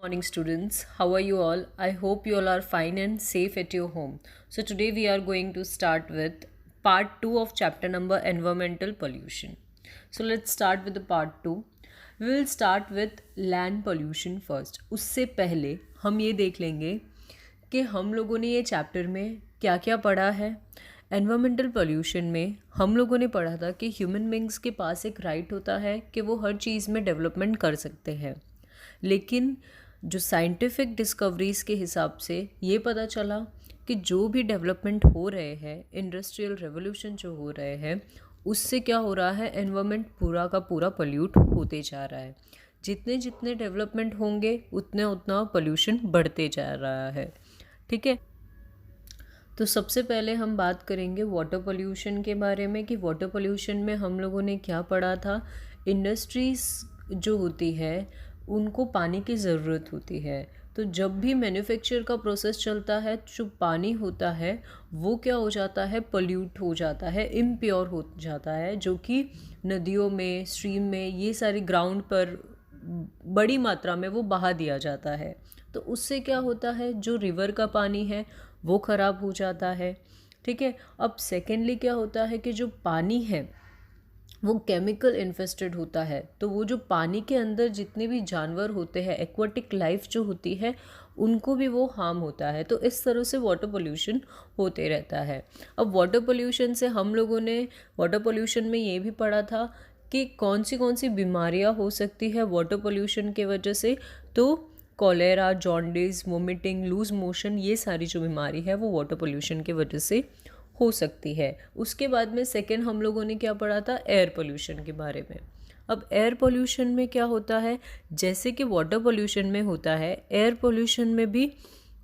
Morning students, how are you all? I hope you all are fine and safe at your home. So today we are going to start with part 2 of chapter number environmental pollution. So let's start with the part 2. We will start with land pollution first. उससे पहले हम ये देख लेंगे कि हम लोगों ने ये चैप्टर में क्या क्या पढ़ा है। एनवायरमेंटल पोल्यूशन में हम लोगों ने पढ़ा था कि ह्यूमन बींग्स के पास एक राइट होता है कि वो हर चीज़ में डेवलपमेंट कर सकते हैं, लेकिन जो साइंटिफिक डिस्कवरीज़ के हिसाब से ये पता चला कि जो भी डेवलपमेंट हो रहे हैं, इंडस्ट्रियल रेवोल्यूशन जो हो रहे हैं, उससे क्या हो रहा है, एनवायरनमेंट पूरा का पूरा पोल्यूट होते जा रहा है। जितने जितने डेवलपमेंट होंगे उतने उतना पोल्यूशन बढ़ते जा रहा है। ठीक है, तो सबसे पहले हम बात करेंगे वाटर पोल्यूशन के बारे में कि वाटर पोल्यूशन में हम लोगों ने क्या पढ़ा था। इंडस्ट्रीज़ जो होती है उनको पानी की ज़रूरत होती है, तो जब भी मैन्युफैक्चर का प्रोसेस चलता है जो पानी होता है वो क्या हो जाता है, पोल्यूट हो जाता है, इम्प्योर हो जाता है, जो कि नदियों में, स्ट्रीम में, ये सारी ग्राउंड पर बड़ी मात्रा में वो बहा दिया जाता है। तो उससे क्या होता है, जो रिवर का पानी है वो ख़राब हो जाता है। ठीक है, अब सेकेंडली क्या होता है कि जो पानी है वो केमिकल इन्फेस्टेड होता है, तो वो जो पानी के अंदर जितने भी जानवर होते हैं, एक्वाटिक लाइफ जो होती है, उनको भी वो हार्म होता है। तो इस तरह से वाटर पोल्यूशन होते रहता है। अब वाटर पोल्यूशन से हम लोगों ने वाटर पोल्यूशन में ये भी पढ़ा था कि कौन सी बीमारियां हो सकती है वाटर पोल्यूशन के वजह से। तो cholera, jaundice, vomiting, loose motion, ये सारी जो बीमारी है वो वाटर पोल्यूशन के वजह से हो सकती है। उसके बाद में सेकेंड हम लोगों ने क्या पढ़ा था, एयर पोल्यूशन के बारे में। अब एयर पोल्यूशन में क्या होता है, जैसे कि वाटर पोल्यूशन में होता है, एयर पोल्यूशन में भी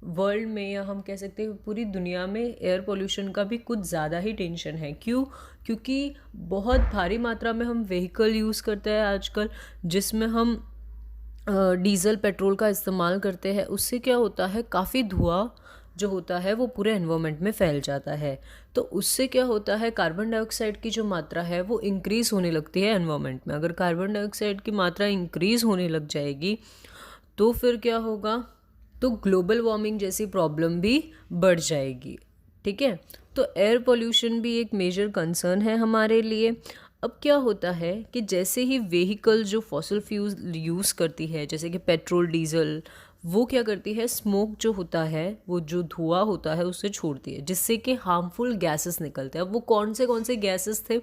वर्ल्ड में, या हम कह सकते हैं पूरी दुनिया में, एयर पोल्यूशन का भी कुछ ज़्यादा ही टेंशन है। क्यों? क्योंकि बहुत भारी मात्रा में हम व्हीकल यूज़ करते हैं आजकल, जिसमें हम डीज़ल पेट्रोल का इस्तेमाल करते हैं। उससे क्या होता है, काफ़ी धुआं जो होता है वो पूरे एनवायरनमेंट में फैल जाता है। तो उससे क्या होता है, कार्बन डाइऑक्साइड की जो मात्रा है वो इंक्रीज़ होने लगती है एनवायरनमेंट में। अगर कार्बन डाइऑक्साइड की मात्रा इंक्रीज़ होने लग जाएगी तो फिर क्या होगा, तो ग्लोबल वार्मिंग जैसी प्रॉब्लम भी बढ़ जाएगी। ठीक है, तो एयर पोल्यूशन भी एक मेजर कंसर्न है हमारे लिए। अब क्या होता है कि जैसे ही व्हीकल जो फॉसिल फ्यूल यूज़ करती है, जैसे कि पेट्रोल, डीजल, वो क्या करती है, स्मोक जो होता है, वो जो धुआं होता है उससे छोड़ती है, जिससे कि हार्मफुल गैसेस निकलते हैं। अब वो कौन से गैसेस थे,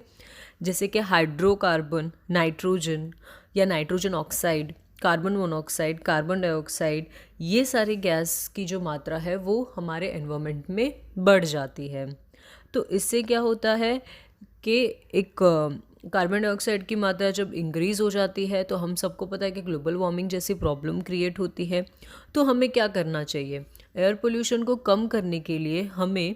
जैसे कि हाइड्रोकार्बन, नाइट्रोजन या nitrogen oxide, carbon monoxide, carbon dioxide, ये सारी गैस की जो मात्रा है वो हमारे एनवायरनमेंट में बढ़ जाती है। तो इससे क्या होता है कि एक कार्बन डाइऑक्साइड की मात्रा जब इंक्रीज़ हो जाती है तो हम सबको पता है कि ग्लोबल वार्मिंग जैसी प्रॉब्लम क्रिएट होती है। तो हमें क्या करना चाहिए, एयर पोल्यूशन को कम करने के लिए हमें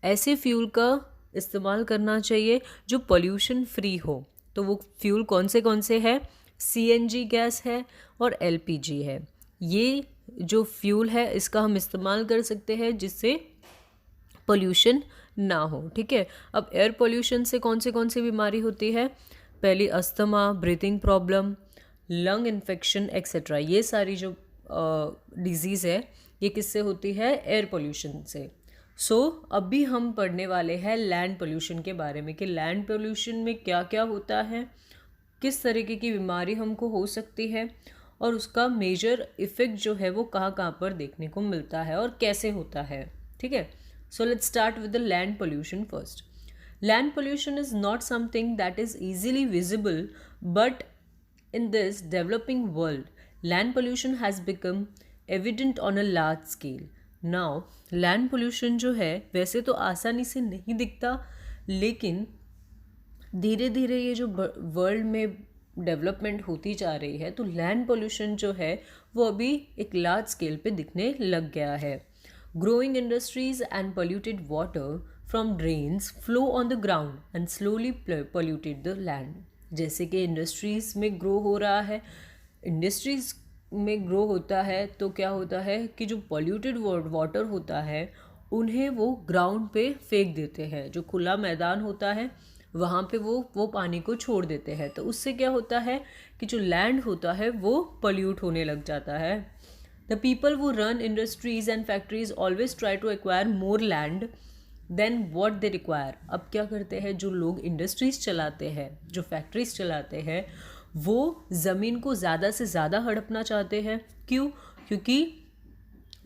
ऐसे फ्यूल का इस्तेमाल करना चाहिए जो पोल्यूशन फ्री हो। तो वो फ्यूल कौन से है, सीएनजी गैस है और एलपीजी है। ये जो फ्यूल है इसका हम इस्तेमाल कर सकते हैं जिससे पोल्यूशन ना हो। ठीक है, अब एयर पोल्यूशन से कौन सी बीमारी होती है, पहली asthma, breathing problem, lung infection etcetera, ये सारी जो डिजीज़ है ये किससे होती है, एयर पोल्यूशन से। अभी हम पढ़ने वाले हैं लैंड पोल्यूशन के बारे में कि लैंड पोल्यूशन में क्या क्या होता है, किस तरीके की बीमारी हमको हो सकती है और उसका मेजर इफ़ेक्ट जो है वो कहाँ पर देखने को मिलता है और कैसे होता है। ठीक है, so let's start with the land pollution first. Land pollution is not something that is easily visible, but in this developing world, land pollution has become evident on a large scale. Now, land pollution जो है वैसे तो आसानी से नहीं दिखता, लेकिन धीरे धीरे ये जो वर्ल्ड में डेवलपमेंट होती जा रही है, तो लैंड पोल्यूशन जो है वो अभी एक लार्ज स्केल पे दिखने लग गया है। Growing industries and polluted water from drains flow on the ground and slowly polluted the land. जैसे कि इंडस्ट्रीज़ में ग्रो हो रहा है, इंडस्ट्रीज़ में ग्रो होता है तो क्या होता है कि जो पॉल्यूटेड वाटर होता है उन्हें वो ग्राउंड पे फेंक देते हैं। जो खुला मैदान होता है वहाँ पे वो पानी को छोड़ देते हैं। तो उससे क्या होता है कि जो लैंड होता है वो पॉल्यूट होने लग जाता है। The the people who run industries and factories always try to acquire more land than what they require. अब क्या करते हैं जो लोग इंडस्ट्रीज चलाते हैं, जो फैक्ट्रीज चलाते हैं, वो ज़मीन को ज़्यादा से ज़्यादा हड़पना चाहते हैं. क्यों? क्योंकि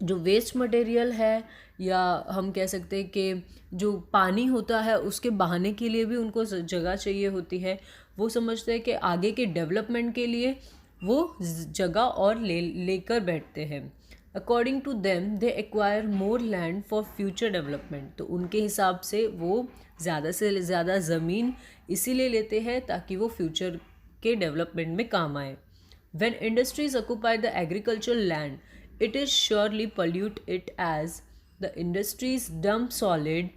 जो वेस्ट मटेरियल है, या हम कह सकते हैं कि जो पानी होता है उसके बहाने के लिए भी उनको जगह चाहिए होती है. वो समझते हैं कि आगे के डेवलपमेंट के लिए वो जगह और लेकर बैठते हैं. According to them they acquire more land for future development. तो उनके हिसाब से वो ज़्यादा से ज़्यादा ज़मीन इसीलिए लेते हैं ताकि वो फ्यूचर के डेवलपमेंट में काम आए. When industries occupy the agricultural land, it is surely pollute it as the industries dump solid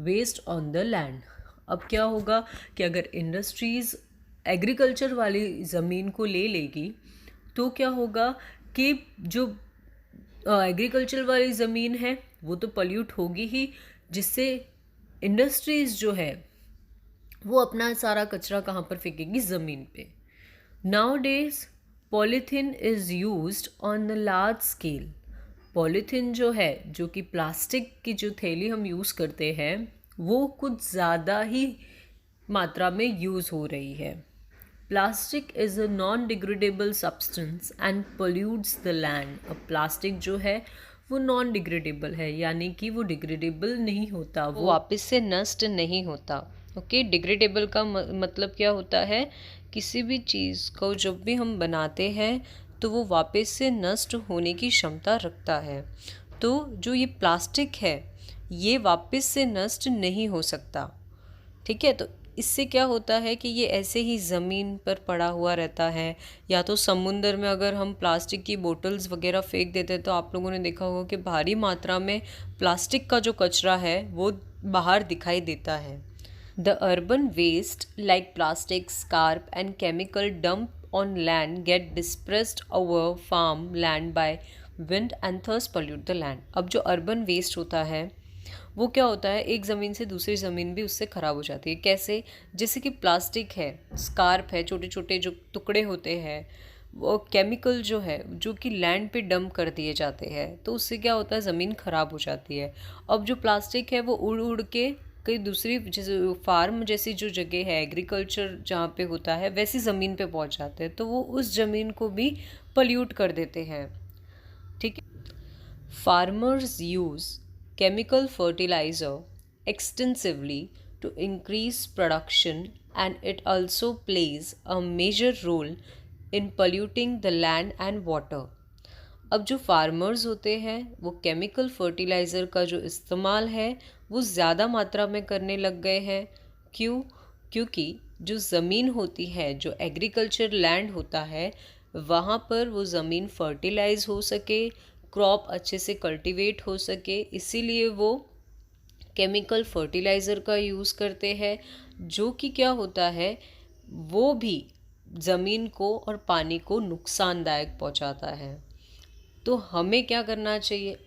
waste on the land. अब क्या होगा कि अगर इंडस्ट्रीज़ एग्रीकल्चर वाली ज़मीन को ले लेगी तो क्या होगा कि जो एग्रीकल्चर वाली ज़मीन है वो तो पल्यूट होगी ही, जिससे इंडस्ट्रीज़ जो है वो अपना सारा कचरा कहाँ पर फेंकेगी? ज़मीन पे. Nowadays polythene is used on the large scale. Polythene जो है, जो कि प्लास्टिक की जो थैली हम यूज़ करते हैं, वो कुछ ज़्यादा ही मात्रा में यूज़ हो रही है. Plastic is a non degradable substance and pollutes the land. अब प्लास्टिक जो है वो नॉन डिग्रेडेबल है, यानी कि वो डिग्रेडेबल नहीं होता, वो वापस से नष्ट नहीं होता. ओके, डिग्रेडेबल का मतलब क्या होता है? किसी भी चीज़ को जब भी हम बनाते हैं तो वो वापस से नष्ट होने की क्षमता रखता है. तो जो ये प्लास्टिक है ये वापस से नष्ट नहीं हो सकता. ठीक है, तो इससे क्या होता है कि ये ऐसे ही ज़मीन पर पड़ा हुआ रहता है, या तो समुंदर में अगर हम प्लास्टिक की बोतल्स वगैरह फेंक देते हैं तो आप लोगों ने देखा होगा कि भारी मात्रा में प्लास्टिक का जो कचरा है वो बाहर दिखाई देता है. The urban waste like plastic, scrap and chemical dump on land get dispersed over farm land by wind and thus pollute the land. अब जो urban waste होता है वो क्या होता है, एक ज़मीन से दूसरी ज़मीन भी उससे ख़राब हो जाती है. कैसे? जैसे कि प्लास्टिक है, स्कार्प है, छोटे छोटे जो टुकड़े होते हैं, वो केमिकल जो है जो कि लैंड पे डंप कर दिए जाते हैं, तो उससे क्या होता है, ज़मीन ख़राब हो जाती है. अब जो प्लास्टिक है वो उड़ उड़ के कई दूसरी जैसे फार्म जैसी जो जगह है, एग्रीकल्चर जहाँ पे होता है, वैसी ज़मीन पे पहुँच जाते हैं, तो वो उस ज़मीन को भी पल्यूट कर देते हैं. ठीक है. Farmers use chemical fertilizer extensively to increase production, and it also plays a major role in polluting the land and water. अब जो फार्मर्स होते हैं वो केमिकल फर्टिलाइज़र का जो इस्तेमाल है वो ज़्यादा मात्रा में करने लग गए हैं. क्यों? क्योंकि जो ज़मीन होती है, जो एग्रीकल्चर लैंड होता है, वहाँ पर वो ज़मीन फर्टिलाइज हो सके, क्रॉप अच्छे से कल्टीवेट हो सके, इसीलिए वो केमिकल फर्टिलाइज़र का यूज़ करते हैं, जो कि क्या होता है वो भी ज़मीन को और पानी को नुकसानदायक पहुंचाता है. तो हमें क्या करना चाहिए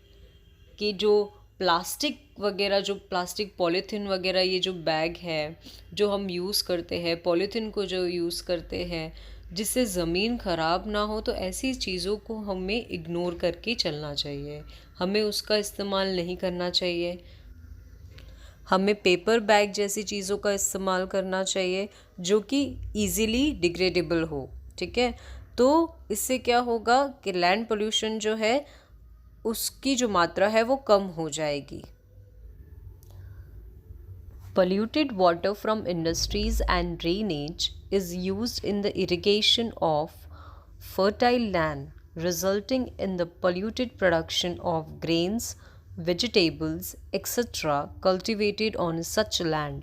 कि जो प्लास्टिक वगैरह, जो प्लास्टिक पॉलीथीन वगैरह, ये जो बैग है जो हम यूज़ करते हैं, पॉलीथीन को जो यूज़ करते हैं जिससे ज़मीन ख़राब ना हो, तो ऐसी चीज़ों को हमें इग्नोर करके चलना चाहिए. हमें उसका इस्तेमाल नहीं करना चाहिए. हमें पेपर बैग जैसी चीज़ों का इस्तेमाल करना चाहिए जो कि ईज़िली डिग्रेडेबल हो. ठीक है, तो इससे क्या होगा कि लैंड पोल्यूशन जो है उसकी जो मात्रा है वो कम हो जाएगी. Polluted water from industries and drainage is used in the irrigation of fertile land, resulting in the polluted production of grains, vegetables, etc. cultivated on such land.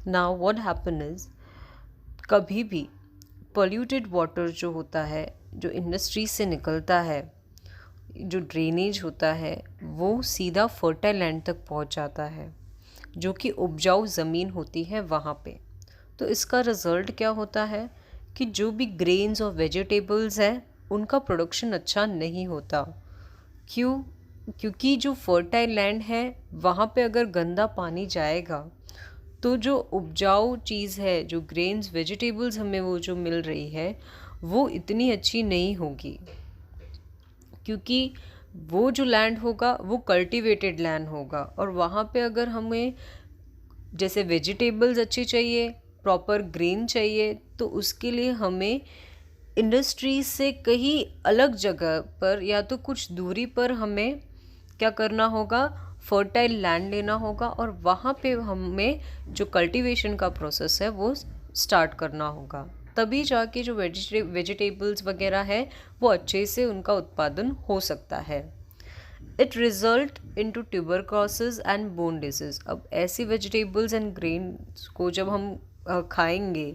Now what happens is, कभी भी polluted water जो होता है, जो industry से निकलता है, जो ड्रेनेज होता है, वो सीधा फर्टाइल लैंड तक पहुंच जाता है, जो कि उपजाऊ ज़मीन होती है वहाँ पे. तो इसका रिज़ल्ट क्या होता है कि जो भी ग्रेन्स और वेजिटेबल्स हैं उनका प्रोडक्शन अच्छा नहीं होता. क्यों? क्योंकि जो फर्टाइल लैंड है वहाँ पे अगर गंदा पानी जाएगा तो जो उपजाऊ चीज़ है, जो ग्रेन्स वेजिटेबल्स हमें वो जो मिल रही है वो इतनी अच्छी नहीं होगी. क्योंकि वो जो लैंड होगा वो कल्टीवेटेड लैंड होगा, और वहाँ पे अगर हमें जैसे वेजिटेबल्स अच्छी चाहिए, प्रॉपर ग्रेन चाहिए, तो उसके लिए हमें इंडस्ट्रीज से कहीं अलग जगह पर या तो कुछ दूरी पर हमें क्या करना होगा, फर्टाइल लैंड लेना होगा, और वहाँ पे हमें जो कल्टीवेशन का प्रोसेस है वो स्टार्ट करना होगा। तभी जाके जो वेजिटेबल्स वगैरह है वो अच्छे से उनका उत्पादन हो सकता है। It result in to tuberculosis and bone disease. अब ऐसी वेजिटेबल्स एंड ग्रेन्स को जब हम खाएंगे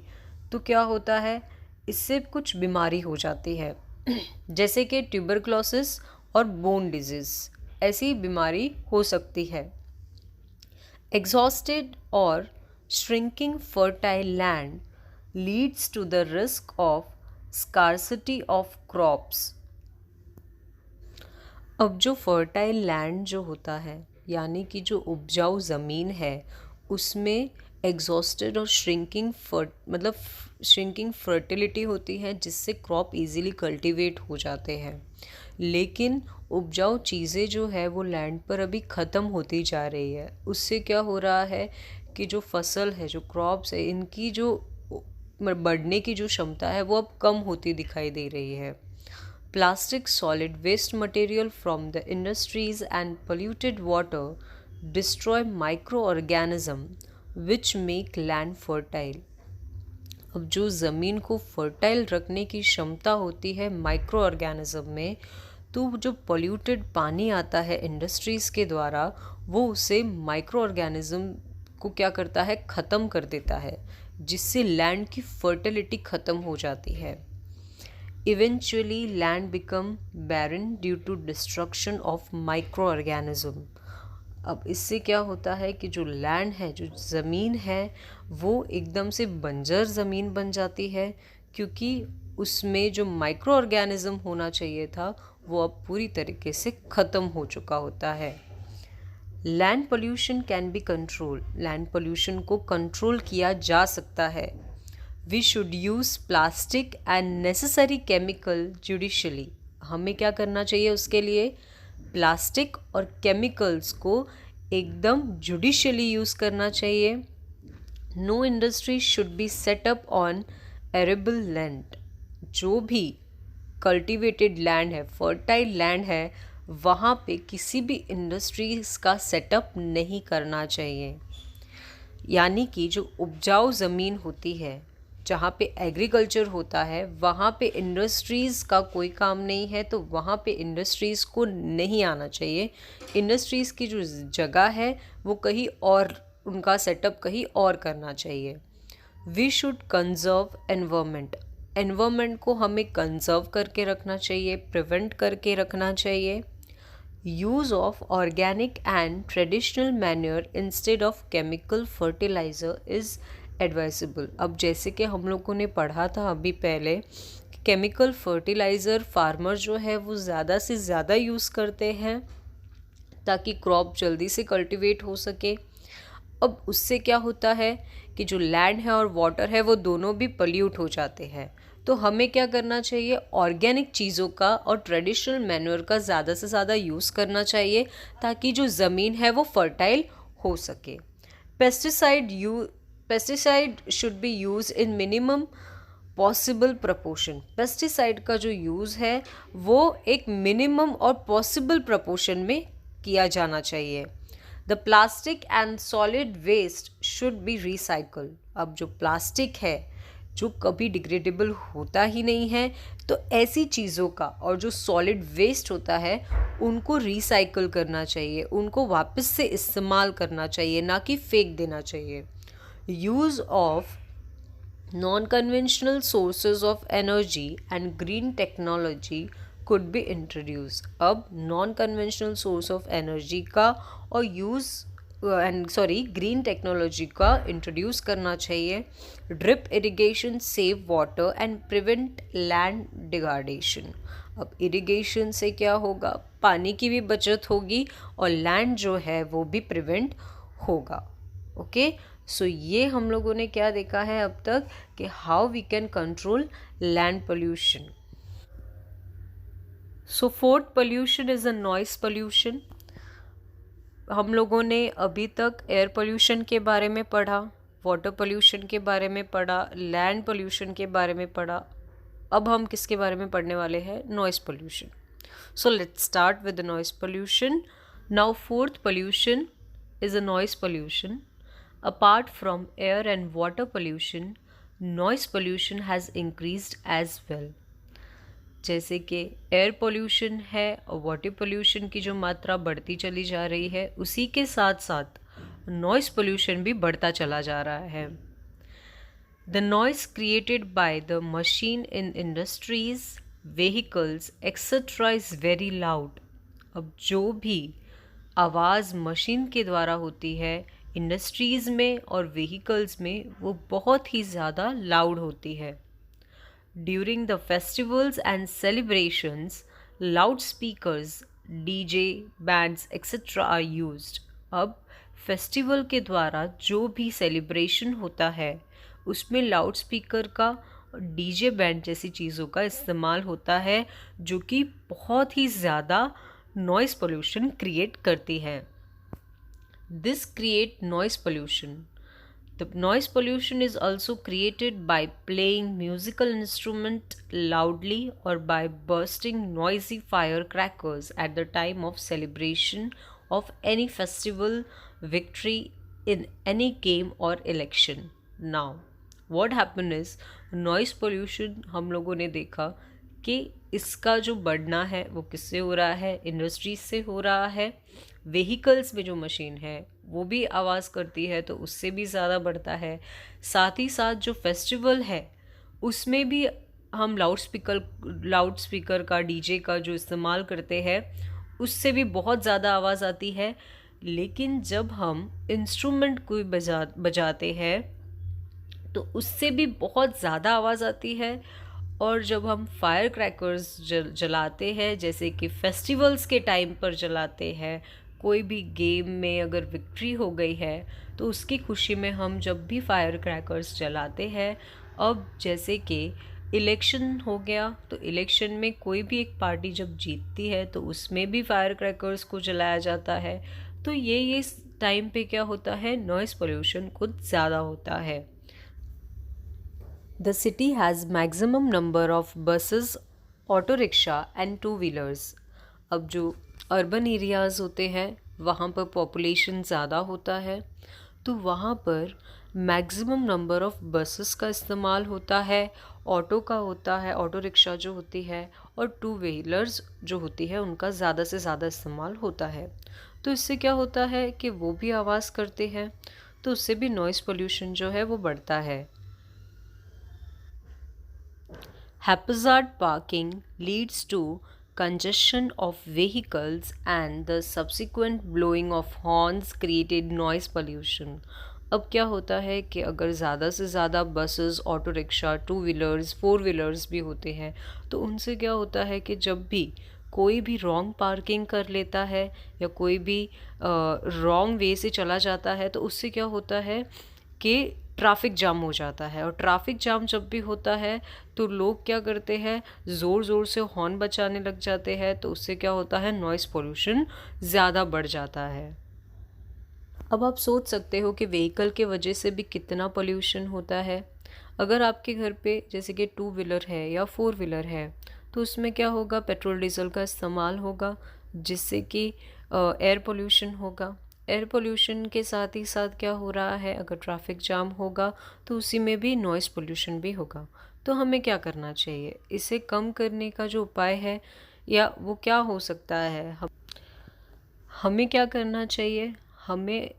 तो क्या होता है, इससे कुछ बीमारी हो जाती है जैसे कि ट्यूबरक्लोसिस और बोन डिजीज, ऐसी बीमारी हो सकती है। एग्जॉस्टेड और shrinking fertile land leads to the risk of scarcity of crops. अब जो फर्टाइल लैंड जो होता है, यानी कि जो उपजाऊ ज़मीन है, उसमें एग्जॉस्टेड और श्रिंकिंग फर्टिलिटी होती है, जिससे क्रॉप इजीली कल्टीवेट हो जाते हैं। लेकिन उपजाऊ चीज़ें जो है वो लैंड पर अभी ख़त्म होती जा रही है। उससे क्या हो रहा है कि जो फसल है, जो क्रॉप्स है, इनकी जो बढ़ने की जो क्षमता है वो अब कम होती दिखाई दे रही है। Plastic solid waste material from the industries and polluted water destroy microorganisms which make land fertile. अब जो ज़मीन को फर्टाइल रखने की क्षमता होती है माइक्रो ऑर्गेनिज्म में, तो जो पोल्यूटेड पानी आता है इंडस्ट्रीज़ के द्वारा, वो उसे माइक्रो ऑर्गेनिज्म को क्या करता है, ख़त्म कर देता है, जिससे लैंड की फर्टिलिटी ख़त्म हो जाती है। Eventually, land become barren due to destruction of microorganism. अब इससे क्या होता है कि जो लैंड है, जो ज़मीन है, वो एकदम से बंजर ज़मीन बन जाती है, क्योंकि उसमें जो माइक्रो ऑर्गेनिज्म होना चाहिए था वो अब पूरी तरीके से ख़त्म हो चुका होता है। Land pollution can be control. Land pollution को कंट्रोल किया जा सकता है। We should use plastic and necessary chemical judicially. हमें क्या करना चाहिए उसके लिए, प्लास्टिक और केमिकल्स को एकदम जुडिशली यूज़ करना चाहिए। Know industry should B set up on arable land. जो भी कल्टिवेटेड लैंड है, फर्टाइल लैंड है, वहाँ पे किसी भी इंडस्ट्रीज़ का सेटअप नहीं करना चाहिए। यानी कि जो उपजाऊ ज़मीन होती है, जहाँ पे एग्रीकल्चर होता है, वहाँ पे इंडस्ट्रीज़ का कोई काम नहीं है, तो वहाँ पे इंडस्ट्रीज़ को नहीं आना चाहिए। इंडस्ट्रीज़ की जो जगह है वो कहीं और, उनका सेटअप कहीं और करना चाहिए। We should conserve environment. Environment को हमें कंजर्व करके रखना चाहिए, प्रिवेंट करके रखना चाहिए। Use of organic and traditional manure instead of chemical fertiliser is advisable. अब जैसे कि हम लोगों ने पढ़ा था अभी पहले, केमिकल फर्टिलाइज़र फार्मर जो है वो ज़्यादा से ज़्यादा यूज़ करते हैं ताकि क्रॉप जल्दी से कल्टीवेट हो सके। अब उससे क्या होता है कि जो लैंड है और वाटर है वो दोनों भी पल्यूट हो जाते हैं। तो हमें क्या करना चाहिए, ऑर्गेनिक चीज़ों का और ट्रेडिशनल मैन्योर का ज़्यादा से ज़्यादा यूज़ करना चाहिए, ताकि जो ज़मीन है वो फर्टाइल हो सके। Pesticide should be use in minimum possible proportion. Pesticide का जो यूज़ है वो एक मिनिमम और पॉसिबल प्रपोर्शन में किया जाना चाहिए। The plastic and solid waste should be recycle. अब जो प्लास्टिक है जो कभी डिग्रेडेबल होता ही नहीं है, तो ऐसी चीज़ों का और जो सॉलिड वेस्ट होता है उनको रिसाइकल करना चाहिए, उनको वापस से इस्तेमाल करना चाहिए, ना कि फेंक देना चाहिए। Use of non-conventional sources of energy and green technology could be introduced. अब non-conventional source of energy का और ग्रीन टेक्नोलॉजी का इंट्रोड्यूस करना चाहिए। Drip irrigation save water and prevent land degradation. अब इरिगेशन से क्या होगा, पानी की भी बचत होगी और लैंड जो है वो भी प्रिवेंट होगा। ओके, सो ये हम लोगों ने क्या देखा है अब तक कि how we can control land pollution. So fourth pollution is a noise pollution. हम लोगों ने अभी तक एयर पोल्यूशन के बारे में पढ़ा, वाटर पोल्यूशन के बारे में पढ़ा, लैंड पोल्यूशन के बारे में पढ़ा। अब हम किसके बारे में पढ़ने वाले हैं? Noise pollution. So let's start with the noise pollution. Now fourth pollution is a noise pollution. Apart from air and water pollution, noise pollution has increased as well. जैसे कि एयर पोल्यूशन है और वाटर पोल्यूशन की जो मात्रा बढ़ती चली जा रही है, उसी के साथ साथ नॉइस पोल्यूशन भी बढ़ता चला जा रहा है। The noise created by the machine in industries, vehicles etcetera is very loud. अब जो भी आवाज़ मशीन के द्वारा होती है इंडस्ट्रीज़ में और व्हीकल्स में, वो बहुत ही ज़्यादा लाउड होती है। During the festivals and celebrations, loudspeakers, DJ, bands, etc. are used. अब फेस्टिवल के द्वारा जो भी सेलिब्रेशन होता है उसमें लाउड स्पीकर का और डीजे बैंड जैसी चीज़ों का इस्तेमाल होता है, जो कि बहुत ही ज़्यादा नॉइस पोल्यूशन क्रिएट करती है। This create noise pollution. The noise pollution is also created by playing musical instrument loudly or by bursting noisy firecrackers at the time of celebration of any festival, victory in any game or election. Now, what happened is noise pollution हम लोगों ने देखा कि इसका जो बढ़ना है वो किससे हो रहा है? इंडस्ट्रीज से हो रहा है। व्हीकल्स में जो मशीन है वो भी आवाज़ करती है तो उससे भी ज़्यादा बढ़ता है। साथ ही साथ जो फेस्टिवल है उसमें भी हम लाउड स्पीकर का, डीजे का जो इस्तेमाल करते हैं उससे भी बहुत ज़्यादा आवाज़ आती है। लेकिन जब हम इंस्ट्रूमेंट कोई बजाते हैं तो उससे भी बहुत ज़्यादा आवाज़ आती है। और जब हम फायर क्रैकर्स जलाते हैं, जैसे कि फेस्टिवल्स के टाइम पर जलाते हैं, कोई भी गेम में अगर विक्ट्री हो गई है तो उसकी खुशी में हम जब भी फायर क्रैकर्स जलाते हैं। अब जैसे कि इलेक्शन हो गया तो इलेक्शन में कोई भी एक पार्टी जब जीतती है तो उसमें भी फायर क्रैकर्स को जलाया जाता है। तो ये टाइम पे क्या होता है? नॉइस पोल्यूशन कुछ ज़्यादा होता है। The city has maximum number of buses, auto rickshaw and two wheelers. अब जो अर्बन एरियाज़ होते हैं वहाँ पर पॉपुलेशन ज़्यादा होता है तो वहाँ पर मैक्सिमम नंबर ऑफ़ बसेस का इस्तेमाल होता है, ऑटो का होता है, ऑटो रिक्शा जो होती है, और टू व्हीलर्स जो होती है उनका ज़्यादा से ज़्यादा इस्तेमाल होता है। तो इससे क्या होता है कि वो भी आवाज़ करते हैं तो उससे भी नॉइस पोल्यूशन जो है वो बढ़ता है। Haphazard parking leads to congestion of vehicles and the subsequent blowing of horns created noise pollution. अब क्या होता है कि अगर ज़्यादा से ज़्यादा buses, auto rickshaw, two wheelers, four wheelers भी होते हैं तो उनसे क्या होता है कि जब भी कोई भी रॉन्ग पार्किंग कर लेता है या कोई भी रॉन्ग वे से चला जाता है तो उससे क्या होता है कि ट्रैफिक जाम हो जाता है। और ट्रैफिक जाम जब भी होता है तो लोग क्या करते हैं? ज़ोर ज़ोर से हॉर्न बजाने लग जाते हैं तो उससे क्या होता है? नॉइस पोल्यूशन ज़्यादा बढ़ जाता है। अब आप सोच सकते हो कि व्हीकल के वजह से भी कितना पोल्यूशन होता है। अगर आपके घर पे जैसे कि टू व्हीलर है या फोर व्हीलर है तो उसमें क्या होगा? पेट्रोल डीजल का इस्तेमाल होगा जिससे कि एयर पोल्यूशन होगा। एयर पोल्यूशन के साथ ही साथ क्या हो रहा है? अगर ट्रैफिक जाम होगा तो उसी में भी नॉइस पोल्यूशन भी होगा। तो हमें क्या करना चाहिए? इसे कम करने का जो उपाय है या वो क्या हो सकता है? हमें क्या करना चाहिए? हमें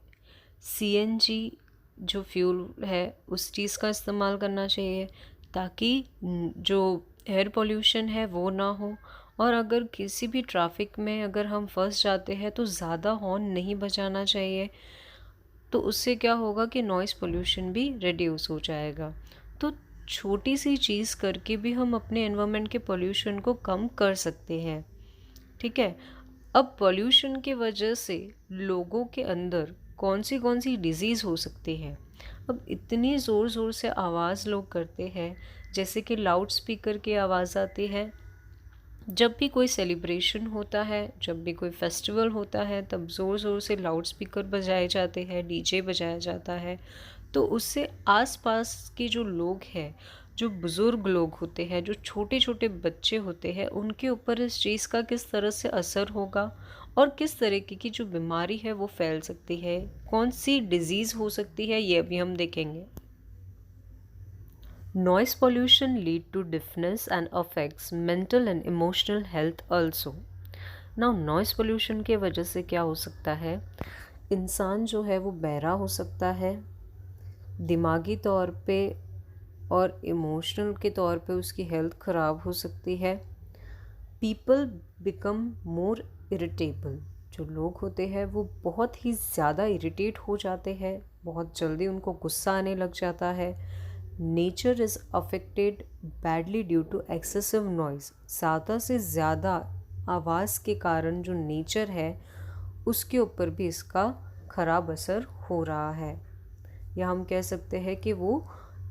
सीएनजी जो फ्यूल है उस चीज़ का इस्तेमाल करना चाहिए ताकि जो एयर पोल्यूशन है वो ना हो। और अगर किसी भी ट्रैफिक में अगर हम फंस जाते हैं तो ज़्यादा हॉर्न नहीं बजाना चाहिए। तो उससे क्या होगा कि नॉइस पोल्यूशन भी रिड्यूस हो जाएगा। तो छोटी सी चीज़ करके भी हम अपने एनवायरनमेंट के पोल्यूशन को कम कर सकते हैं। ठीक है। अब पोल्यूशन की वजह से लोगों के अंदर कौन सी डिज़ीज़ हो सकती है? अब इतनी ज़ोर ज़ोर से आवाज़ लोग करते हैं, जैसे कि लाउड स्पीकर की आवाज़ आती है जब भी कोई सेलिब्रेशन होता है, जब भी कोई फेस्टिवल होता है, तब ज़ोर ज़ोर से लाउड स्पीकर बजाए जाते हैं, डीजे बजाया जाता है। तो उससे आसपास के जो लोग हैं, जो बुज़ुर्ग लोग होते हैं, जो छोटे छोटे बच्चे होते हैं, उनके ऊपर इस चीज़ का किस तरह से असर होगा और किस तरीके की जो बीमारी है वो फैल सकती है, कौन सी डिजीज़ हो सकती है, ये अभी हम देखेंगे। Noise pollution lead to deafness and affects mental and emotional health also. Now noise pollution के वजह से क्या हो सकता है, इंसान जो है वो बहरा हो सकता है, दिमागी तौर पे और इमोशनल के तौर पे उसकी हेल्थ ख़राब हो सकती है। पीपल बिकम मोर इरिटेबल, जो लोग होते हैं वो बहुत ही ज़्यादा इरिटेट हो जाते हैं, बहुत जल्दी उनको गुस्सा आने लग जाता है। Nature is affected badly due to excessive noise, ज़्यादा से ज़्यादा आवाज़ के कारण जो नेचर है उसके ऊपर भी इसका ख़राब असर हो रहा है, या हम कह सकते हैं कि वो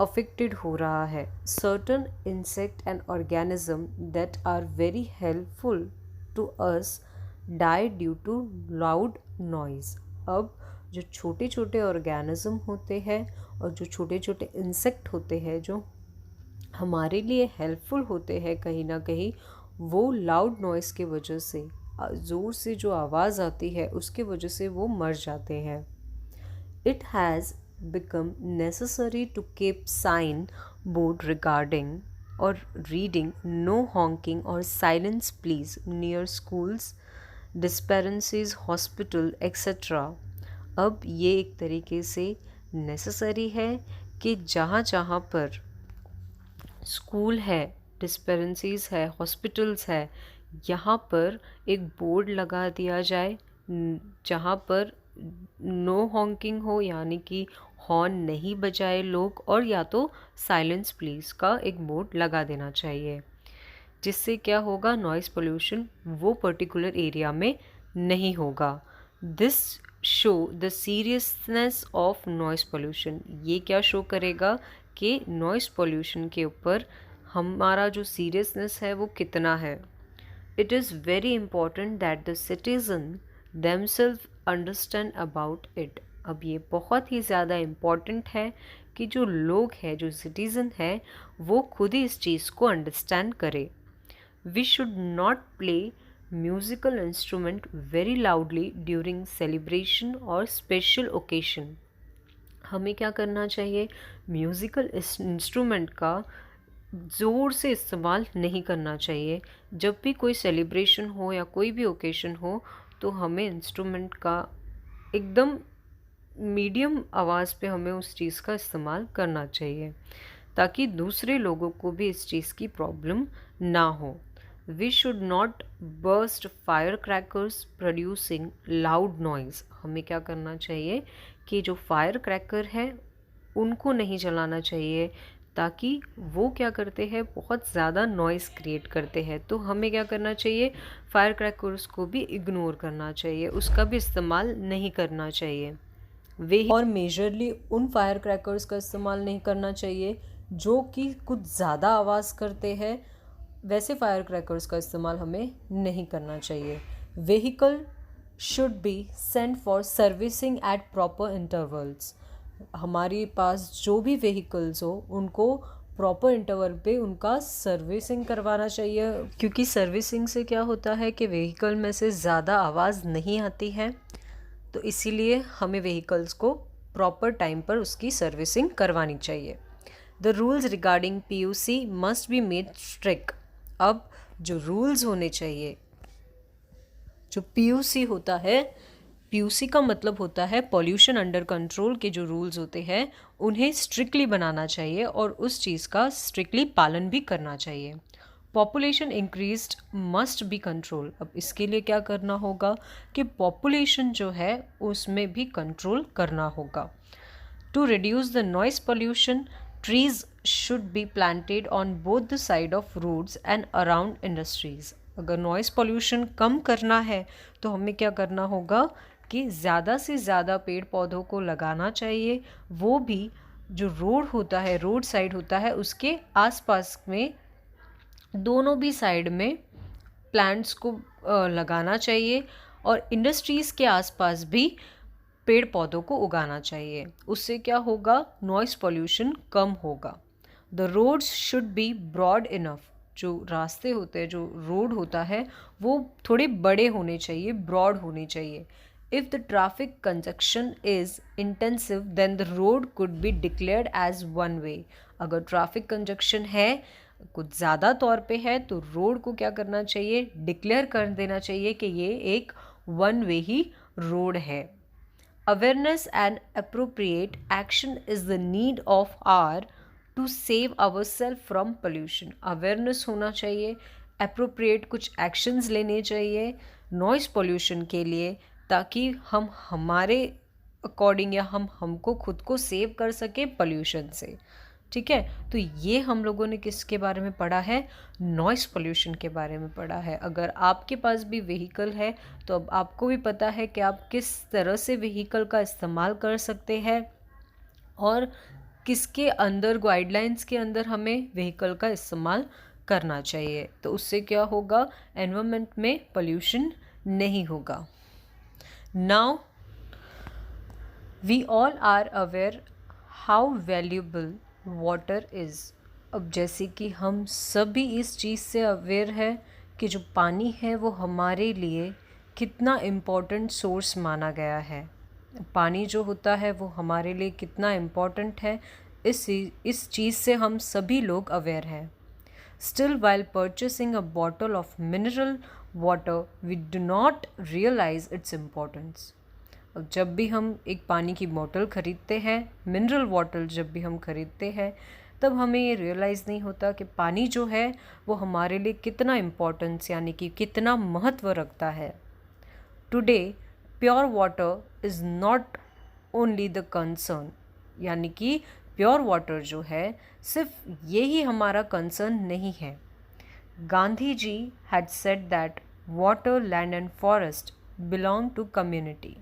अफेक्टेड हो रहा है। Certain insect and organism that are very helpful to us die due to loud noise. अब जो छोटे छोटे ऑर्गेनिज्म होते हैं और जो छोटे छोटे इंसेक्ट होते हैं जो हमारे लिए हेल्पफुल होते हैं कहीं ना कहीं, वो लाउड नॉइज़ के वजह से, ज़ोर से जो आवाज़ आती है उसके वजह से वो मर जाते हैं। It has become necessary to keep sign board regarding or reading no honking or silence please near schools, dispensaries, hospital etc. अब ये एक तरीके से नेसेसरी है कि जहाँ जहाँ पर स्कूल है, डिस्पेंसरीज है, हॉस्पिटल्स है, यहाँ पर एक बोर्ड लगा दिया जाए जहाँ पर नो हॉन्किंग हो, यानी कि हॉर्न नहीं बजाए लोग, और या तो साइलेंस प्लीज का एक बोर्ड लगा देना चाहिए, जिससे क्या होगा, नॉइज़ पोल्यूशन वो पर्टिकुलर एरिया में नहीं होगा। This show the seriousness of noise pollution, ये क्या शो करेगा कि नॉइज़ पोल्यूशन के ऊपर हमारा जो सीरियसनेस है वो कितना है। It is very important that the citizen themselves understand about it. अब ये बहुत ही ज़्यादा इम्पॉर्टेंट है कि जो लोग हैं, जो सिटीज़न है, वो खुद ही इस चीज़ को अंडरस्टैंड करे। We should not play musical instrument very loudly during celebration और स्पेशल ओकेशन। हमें क्या करना चाहिए, म्यूज़िकल इंस्ट्रूमेंट का ज़ोर से इस्तेमाल नहीं करना चाहिए। जब भी कोई सेलिब्रेशन हो या कोई भी ओकेशन हो तो हमें इंस्ट्रूमेंट का एकदम मीडियम आवाज़ पे हमें उस चीज़ का इस्तेमाल करना चाहिए, ताकि दूसरे लोगों को भी इस चीज़ की प्रॉब्लम ना हो। We should not burst fire crackers producing loud noise. हमें क्या करना चाहिए कि जो फायर क्रैकर है उनको नहीं जलाना चाहिए, ताकि वो क्या करते हैं, बहुत ज़्यादा नॉइज़ क्रिएट करते हैं। तो हमें क्या करना चाहिए, फायर क्रैकर्स को भी इग्नोर करना चाहिए, उसका भी इस्तेमाल नहीं करना चाहिए। और मेजरली उन फायर क्रैकर्स का इस्तेमाल नहीं करना चाहिए जो कि कुछ ज़्यादा आवाज़ करते हैं, वैसे फायर क्रैकर्स का इस्तेमाल हमें नहीं करना चाहिए। Vehicle should be sent for servicing at proper intervals. हमारे पास जो भी व्हीकल्स हो उनको प्रॉपर इंटरवल पे उनका सर्विसिंग करवाना चाहिए, क्योंकि सर्विसिंग से क्या होता है कि व्हीकल में से ज़्यादा आवाज़ नहीं आती है, तो इसीलिए हमें व्हीकल्स को प्रॉपर टाइम पर उसकी सर्विसिंग करवानी चाहिए। The rules regarding PUC must be made strict. अब जो रूल्स होने चाहिए, जो पीयूसी होता है, पीयूसी का मतलब होता है पॉल्यूशन अंडर कंट्रोल के जो रूल्स होते हैं उन्हें स्ट्रिक्टली बनाना चाहिए और उस चीज़ का स्ट्रिक्टली पालन भी करना चाहिए। Population increased must be control. अब इसके लिए क्या करना होगा कि पॉपुलेशन जो है उसमें भी कंट्रोल करना होगा। To reduce the noise pollution, trees should be planted on both the side of roads and around industries. अगर नॉइस पोल्यूशन कम करना है तो हमें क्या करना होगा कि ज़्यादा से ज़्यादा पेड़ पौधों को लगाना चाहिए, वो भी जो रोड होता है, रोड साइड होता है, उसके आसपास में दोनों भी साइड में प्लांट्स को लगाना चाहिए और इंडस्ट्रीज़ के आसपास भी पेड़ पौधों को उगाना चाहिए। उससे क्या होगा, नॉइस पॉल्यूशन कम होगा। The roads should be broad enough, जो रास्ते होते हैं, जो रोड होता है वो थोड़े बड़े होने चाहिए, ब्रॉड होने चाहिए। If the traffic conjunction is intensive then the road could be declared as one way. अगर ट्रैफिक कंजक्शन है, कुछ ज़्यादा तौर पे है, तो रोड को क्या करना चाहिए, डिक्लेयर कर देना चाहिए कि ये एक वन वे ही रोड है। Awareness and appropriate action is the need of our to save ourselves from pollution. Awareness होना चाहिए, appropriate कुछ actions लेने चाहिए noise pollution के लिए, ताकि हम हमारे according या हम हमको खुद को सेव कर सके pollution से। ठीक है, तो ये हम लोगों ने किसके बारे में पढ़ा है, नॉइस पोल्यूशन के बारे में पढ़ा है। अगर आपके पास भी व्हीकल है तो अब आपको भी पता है कि आप किस तरह से व्हीकल का इस्तेमाल कर सकते हैं और किसके अंदर, गाइडलाइंस के अंदर हमें व्हीकल का इस्तेमाल करना चाहिए। तो उससे क्या होगा, एनवायरनमेंट में पोल्यूशन नहीं होगा। Now we all are aware how valuable water is. अब जैसे कि हम सभी इस चीज़ से अवेयर है कि जो पानी है वो हमारे लिए कितना इम्पोर्टेंट सोर्स माना गया है। पानी जो होता है वो हमारे लिए कितना इम्पोर्टेंट है, इस चीज़ से हम सभी लोग अवेयर हैं। Still, while purchasing a bottle of mineral water, we do not realize its importance. अब जब भी हम एक पानी की बोतल ख़रीदते हैं, मिनरल वाटर जब भी हम ख़रीदते हैं, तब हमें ये रियलाइज़ नहीं होता कि पानी जो है वो हमारे लिए कितना इम्पोर्टेंस, यानी कि कितना महत्व रखता है। Today pure water is not only the concern, यानी कि प्योर वाटर जो है सिर्फ यही हमारा कंसर्न नहीं है। Gandhi ji had said that water, land and forest belong to community.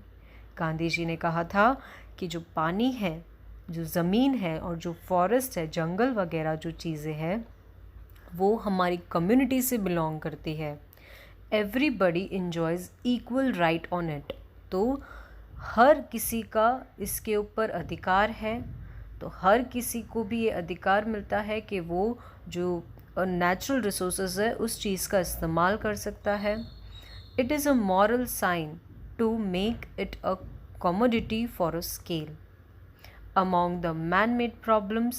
Gandhi ji ने कहा था कि जो पानी है, जो ज़मीन है और जो फॉरेस्ट है, जंगल वगैरह जो चीज़ें हैं, वो हमारी कम्युनिटी से बिलोंग करती है। Everybody enjoys equal right on it. तो हर किसी का इसके ऊपर अधिकार है, तो हर किसी को भी ये अधिकार मिलता है कि वो जो नेचुरल रिसोर्सेज है उस चीज़ का इस्तेमाल कर सकता है। It is a moral sign to make it a commodity for a scale. Among the man-made problems,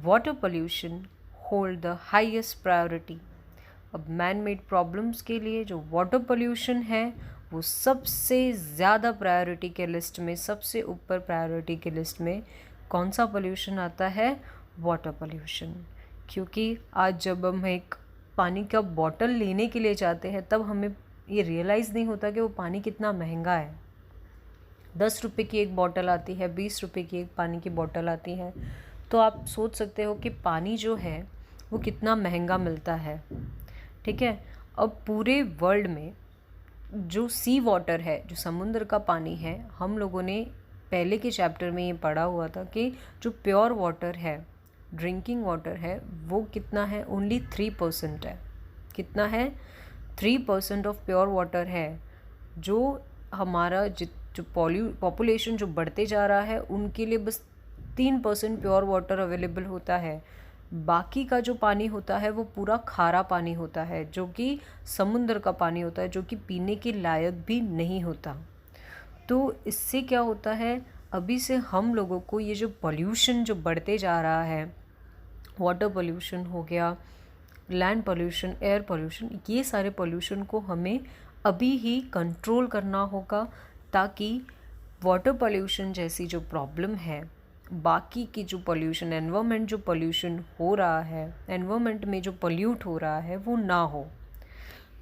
water pollution hold the highest priority. अब man-made problems के लिए जो water pollution है वो सबसे ज़्यादा प्रायोरिटी के लिस्ट में, सबसे ऊपर प्रायोरिटी के लिस्ट में कौन सा पोल्यूशन आता है, वाटर पोल्यूशन। क्योंकि आज जब हम एक पानी का बॉटल लेने के लिए जाते हैं तब हमें ये रियलाइज़ नहीं होता कि वो पानी कितना महंगा है। 10 रुपये की एक बॉटल आती है, 20 रुपये की एक पानी की बॉटल आती है, तो आप सोच सकते हो कि पानी जो है वो कितना महंगा मिलता है। ठीक है, अब पूरे वर्ल्ड में जो सी वाटर है, जो समुद्र का पानी है, हम लोगों ने पहले के चैप्टर में ये पढ़ा हुआ था कि जो प्योर वाटर है, ड्रिंकिंग वाटर है, वो कितना है, ओनली 3% है। कितना है, 3% ऑफ प्योर वाटर है। जो हमारा जो पॉपुलेशन जो बढ़ते जा रहा है उनके लिए बस 3% प्योर वाटर अवेलेबल होता है। बाकी का जो पानी होता है वो पूरा खारा पानी होता है, जो कि समुद्र का पानी होता है, जो कि पीने के लायक भी नहीं होता। तो इससे क्या होता है, अभी से हम लोगों को ये जो पोल्यूशन जो बढ़ते जा रहा है, वाटर पोल्यूशन हो गया, लैंड पोल्यूशन, एयर पोल्यूशन, ये सारे पोल्यूशन को हमें अभी ही कंट्रोल करना होगा, ताकि वाटर पोल्यूशन जैसी जो प्रॉब्लम है, बाकी की जो पोल्यूशन, एनवायरनमेंट जो पोल्यूशन हो रहा है, एनवायरनमेंट में जो पोल्यूट हो रहा है वो ना हो।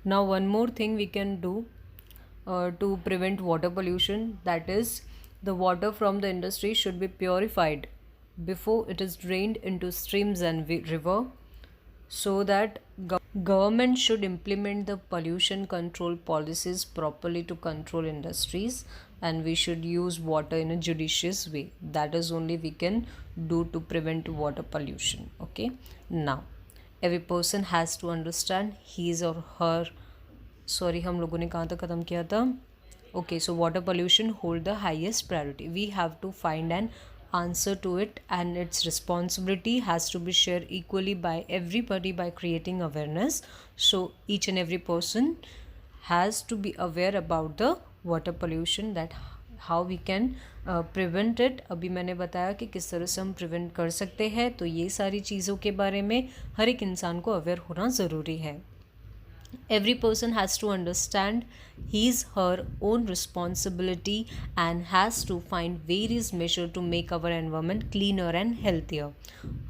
Now one more thing we can do to prevent water pollution, that is the water from the industry should be purified before it is drained into streams and river, so that government should implement the pollution control policies properly to control industries, and we should use water in a judicious way. That is only we can do to prevent water pollution. Okay, now every person has to understand his or her sorry, हम लोगों ने कहाँ तक ख़त्म किया था? Okay, so water pollution hold the highest priority. We have to find an answer to it, and its responsibility has to be shared equally by everybody by creating awareness. So each and every person has to be aware about the water pollution, that how we can prevent it. अभी मैंने बताया कि किस तरह से हम prevent कर सकते हैं, तो ये सारी चीज़ों के बारे में हर एक इंसान को अवेयर होना ज़रूरी है. Every person has to understand his her own responsibility and has to find various measures to make our environment cleaner and healthier.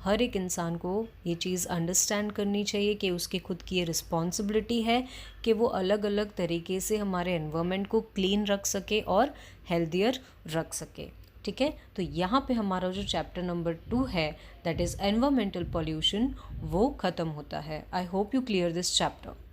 हर एक इंसान को ये चीज़ अंडरस्टैंड करनी चाहिए कि उसकी खुद की ये रिस्पॉन्सिबिलिटी है कि वो अलग अलग तरीके से हमारे एनवायरनमेंट को क्लीन रख सके और हेल्दियर रख सके. ठीक है, तो यहाँ पे हमारा जो चैप्टर नंबर 2 है, दैट इज़ एनवायरमेंटल पॉल्यूशन, वो ख़त्म होता है. I hope you clear this chapter.